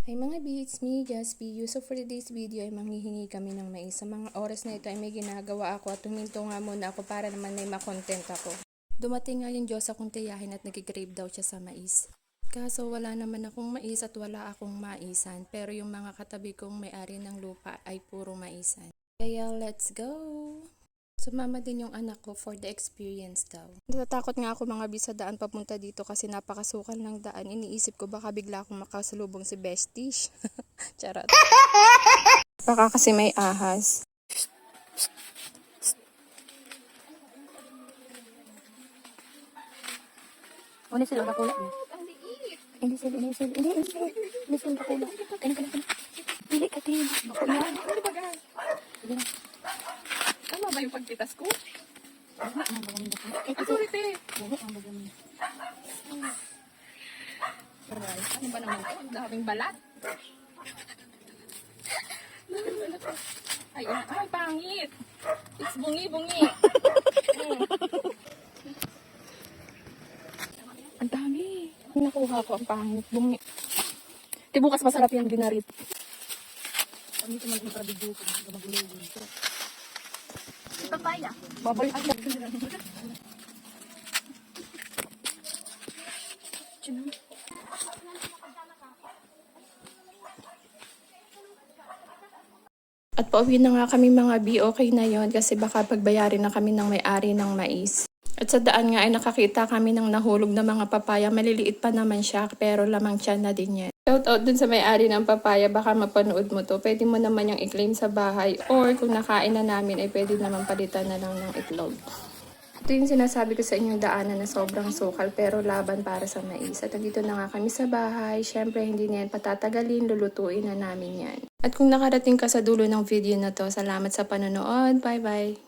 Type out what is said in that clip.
Hi mga beats, me, Just Video. So for today's video ay manghihingi kami ng mais. Sa mga oras na ito ay may ginagawa ako at huminto nga muna ako para naman may makontent ako. Dumating nga yung Diyos akong tiyahin at nag-crave daw siya sa mais. Kaso wala naman akong mais at wala akong maisan. Pero yung mga katabi kong may-ari ng lupa ay puro maisan. Kaya let's go! Sumama din yung anak ko for the experience daw. Natatakot nga ako mga bisa daan papunta dito kasi napakasukal ng daan. Iniisip ko baka bigla akong makasalubong si Bestish. Charot. Baka kasi may ahas. Hindi sila bakula. Hindi sila bakula. Kani. Dili ka tin. Bakula. Tama ba yung pagpitas ko? Ito Sorry, Aray, ano ba naman ito? Ang daming balat. Ay, pangit. It's bungi. ang dami. Nakuha ko ang pangit. Bungi. Di bukas masarap yung binarit. Ano ito man yung parabidyo ko? Papaya. Babalik ako. At pauwi na nga kami mga B, okay na yon kasi baka pagbayarin na kami ng may-ari ng mais. At sa daan nga ay nakakita kami ng nahulog na mga papaya. Maliliit pa naman siya pero lamang tiyan na din yan. Shout out dun sa may-ari ng papaya, baka mapanood mo to. Pwede mo naman yung i-claim sa bahay or kung nakain na namin ay pwede naman palitan na lang ng itlog. Ito yung sinasabi ko sa inyong daanan na sobrang sukal pero laban para sa mais. At nandito na nga kami sa bahay. Syempre hindi na yan patatagalin, lulutuin na namin yan. At kung nakarating ka sa dulo ng video na to, salamat sa panonood. Bye bye!